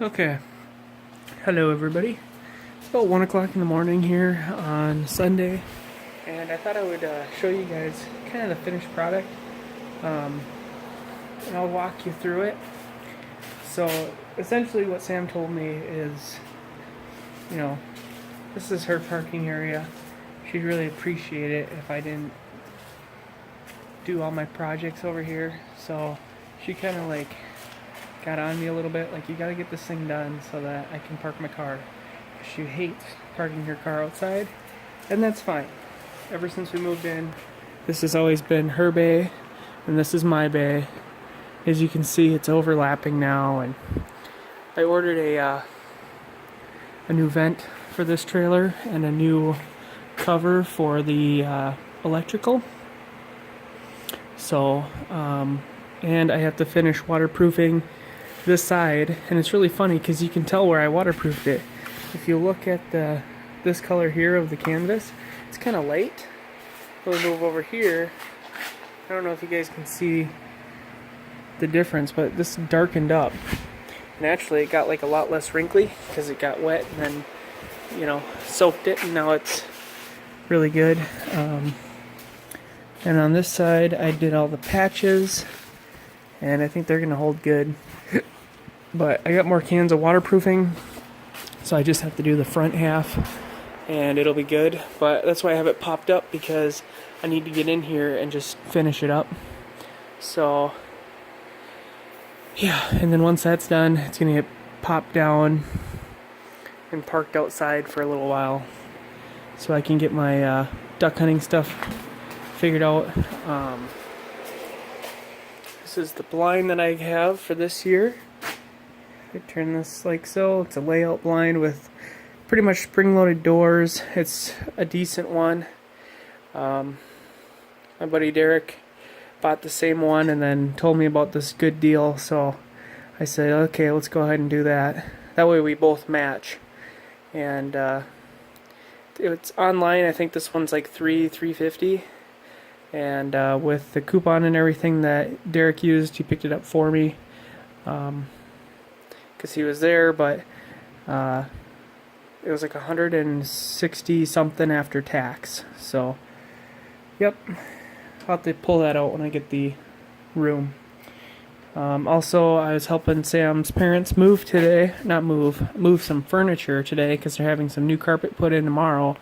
Okay, hello everybody. It's about 1 o'clock in the morning here on Sunday, and I thought I would show you guys kind of the finished product, and I'll walk you through it. So, essentially, what Sam told me is, you know, this is her parking area. She'd really appreciate it if I didn't do all my projects over here, so she kind of like got on me a little bit, like, you gotta get this thing done so that I can park my car. She hates parking her car outside, and that's fine. Ever since we moved in, this has always been her bay, and this is my bay. As you can see, it's overlapping now, and I ordered a new vent for this trailer and a new cover for the electrical. So, and I have to finish waterproofing this side, and it's really funny because you can tell where I waterproofed it. If you look at this color here of the canvas, it's kind of light. We'll move over here. I don't know if you guys can see the difference, but this darkened up, and actually it got like a lot less wrinkly because it got wet and then, you know, soaked it, and now it's really good. And on this side I did all the patches, and I think they're gonna hold good. But I got more cans of waterproofing, so I just have to do the front half and it'll be good. But that's why I have it popped up, because I need to get in here and just finish it up. So yeah, and then once that's done, it's gonna get popped down and parked outside for a little while so I can get my duck hunting stuff figured out. This is the blind that I have for this year. I turn this like so. It's a layout blind with pretty much spring-loaded doors. It's a decent one. My buddy Derek bought the same one and then told me about this good deal, so I said, okay, let's go ahead and do that. That way we both match. And it's online. I think this one's like $350. And with the coupon and everything that Derek used, he picked it up for me. Because he was there, but it was like 160 something after tax. So, yep, I'll have to pull that out when I get the room. Also, I was helping Sam's parents move today. Move some furniture today, because they're having some new carpet put in tomorrow.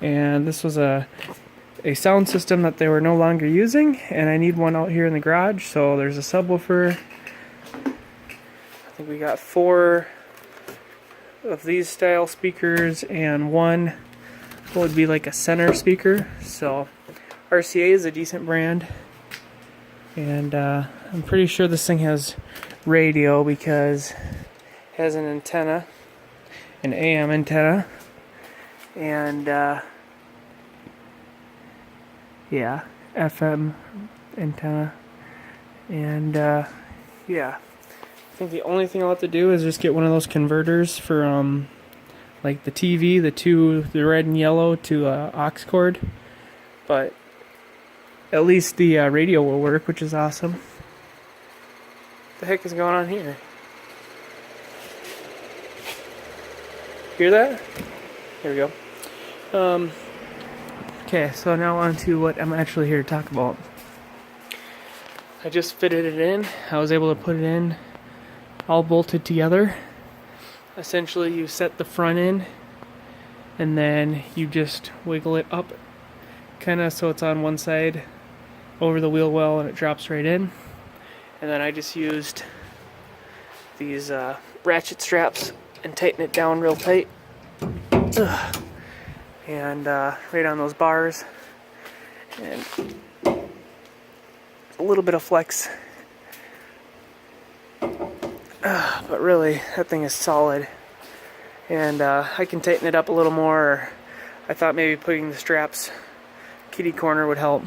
And this was a sound system that they were no longer using, and I need one out here in the garage. So there's a subwoofer. I think we got 4 of these style speakers and one would be like a center speaker. So RCA is a decent brand, and I'm pretty sure this thing has radio because it has an antenna, an AM antenna, and yeah, FM antenna, and yeah. I think the only thing I'll have to do is just get one of those converters for like the TV, the red and yellow to aux cord. But at least the radio will work, which is awesome. What the heck is going on here? Hear that? There we go. Okay, so now on to what I'm actually here to talk about. I just fitted it in. I was able to put it in all bolted together. Essentially, you set the front in, and then you just wiggle it up, kind of so it's on one side over the wheel well, and it drops right in. And then I just used these ratchet straps and tighten it down real tight. And right on those bars, and a little bit of flex. But really, that thing is solid, and I can tighten it up a little more. Or I thought maybe putting the straps kitty corner would help,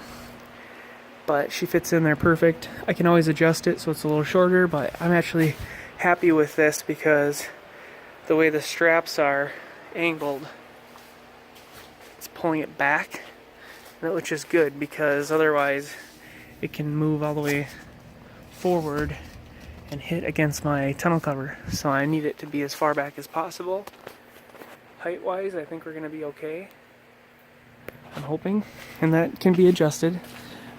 but she fits in there perfect. I can always adjust it so it's a little shorter, but I'm actually happy with this because the way the straps are angled, it's pulling it back, which is good, because otherwise it can move all the way forward and hit against my tonneau cover. So I need it to be as far back as possible. Height-wise, I think we're going to be okay. I'm hoping. And that can be adjusted.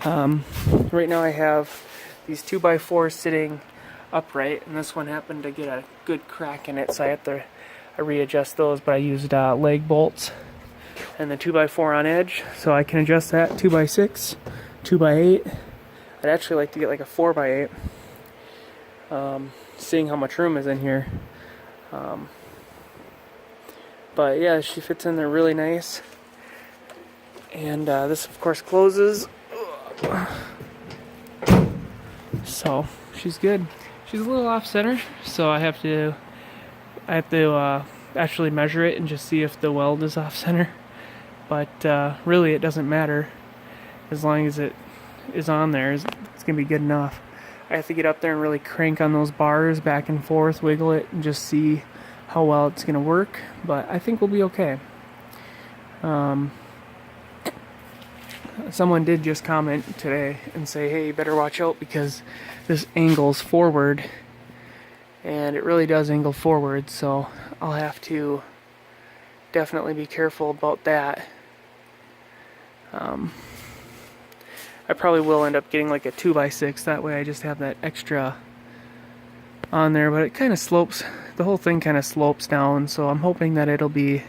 Right now I have these 2x4s sitting upright, and this one happened to get a good crack in it, so I have to readjust those, but I used leg bolts and the 2x4 on edge, so I can adjust that. 2x6, 2x8. I'd actually like to get like a 4x8, seeing how much room is in here. But yeah, she fits in there really nice. And this of course closes. So she's good. She's a little off center, so I have to actually measure it and just see if the weld is off center. But really it doesn't matter, as long as it is on there. It's gonna be good enough. I have to get up there and really crank on those bars back and forth, wiggle it, and just see how well it's gonna work. But I think we'll be okay. Someone did just comment today and say, hey, you better watch out because this angles forward, and it really does angle forward, so I'll have to definitely be careful about that. I probably will end up getting like a 2x6, that way I just have that extra on there, but it kind of slopes, the whole thing kind of slopes down, so I'm hoping that it'll be,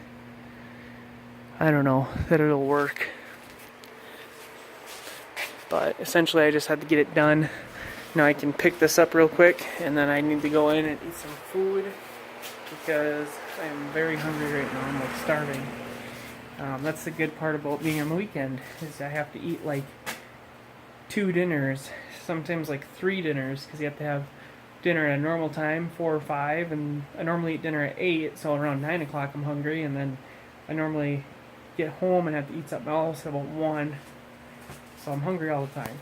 I don't know, that it'll work. But essentially I just had to get it done. Now I can pick this up real quick, and then I need to go in and eat some food because I am very hungry right now. I'm like starving. That's the good part about being on the weekend, is I have to eat like 2 dinners, sometimes like 3 dinners, because you have to have dinner at a normal time, 4 or 5, and I normally eat dinner at 8, so around 9 o'clock I'm hungry, and then I normally get home and have to eat something else at about 1. So I'm hungry all the time.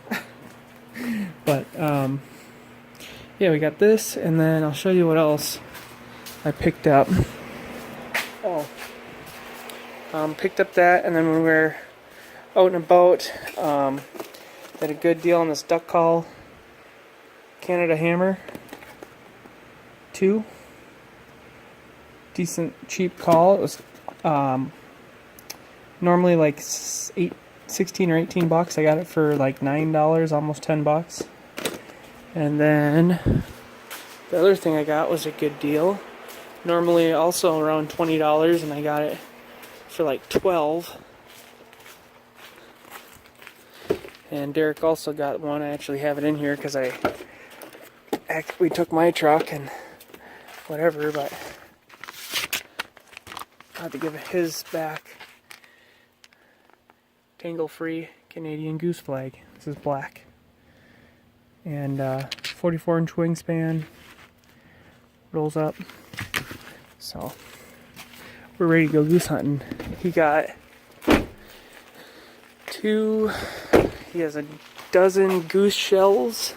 But yeah, we got this, and then I'll show you what else I picked up. Picked up that, and then when we were out and about, had a good deal on this duck call Canada hammer. 2 decent cheap call. It was normally like 16 or 18 bucks. I got it for like $9, almost 10 bucks. And then the other thing I got was a good deal. Normally also around $20, and I got it for like 12. And Derek also got one. I actually have it in here because we took my truck and whatever, but I have to give his back. Tangle-free Canadian goose flag. This is black. And 44-inch wingspan. Rolls up. So we're ready to go goose hunting. He got 2. He has a dozen goose shells.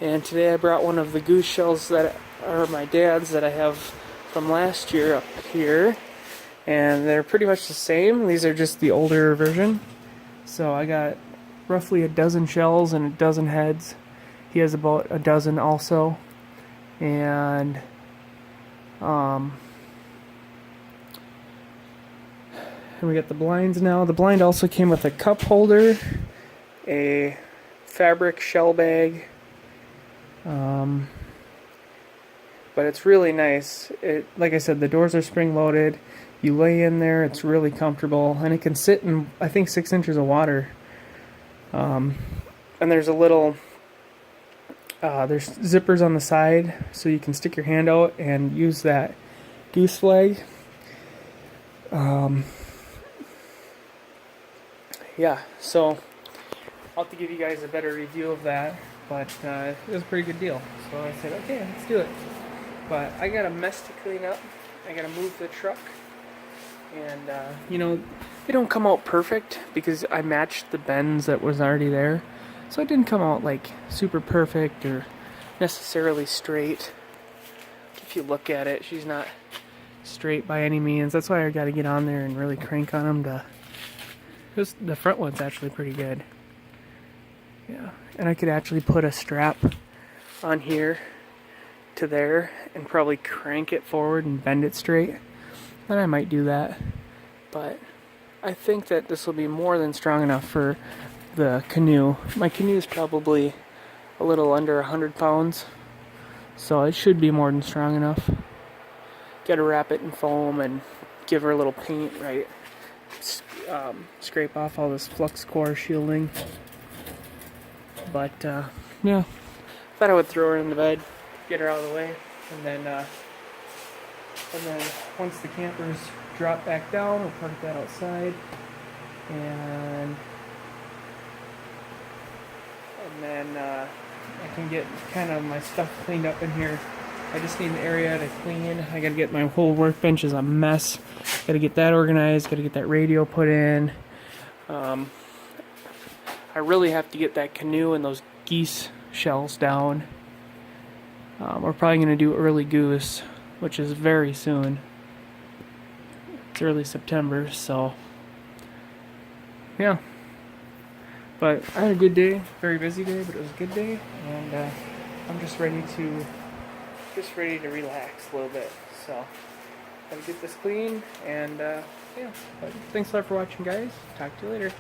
And today I brought one of the goose shells that are my dad's that I have from last year up here. And they're pretty much the same. These are just the older version. So I got roughly a dozen shells and a dozen heads. He has about a dozen also. And we got the blinds now. The blind also came with a cup holder, a fabric shell bag. But it's really nice. Like I said, the doors are spring loaded. You lay in there, it's really comfortable, and it can sit in, I think, 6 inches of water. And there's a little, there's zippers on the side, so you can stick your hand out and use that goose flag. Yeah, so I'll have to give you guys a better review of that, but it was a pretty good deal. So I said, okay, let's do it. But I got a mess to clean up. I got to move the truck. And, you know, they don't come out perfect because I matched the bends that was already there. So it didn't come out, like, super perfect or necessarily straight. If you look at it, she's not straight by any means. That's why I got to get on there and really crank on them to... The front one's actually pretty good. Yeah, and I could actually put a strap on here to there and probably crank it forward and bend it straight, then I might do that. But I think that this will be more than strong enough for the canoe. My canoe is probably a little under 100 pounds, so it should be more than strong enough. Gotta wrap it in foam and give her a little paint, right? Scrape off all this flux core shielding. But yeah, thought I would throw her in the bed, get her out of the way, and then once the campers drop back down, we'll park that outside, and then I can get kind of my stuff cleaned up in here. I just need an area to clean. I gotta get my whole workbench is a mess. Gotta get that organized. Gotta get that radio put in. I really have to get that canoe and those geese shells down. We're probably gonna do early goose, which is very soon. It's early September, so yeah. But I had a good day, very busy day, but it was a good day, and I'm just ready to relax a little bit. So gotta get this clean, and yeah. But thanks a lot for watching, guys. Talk to you later.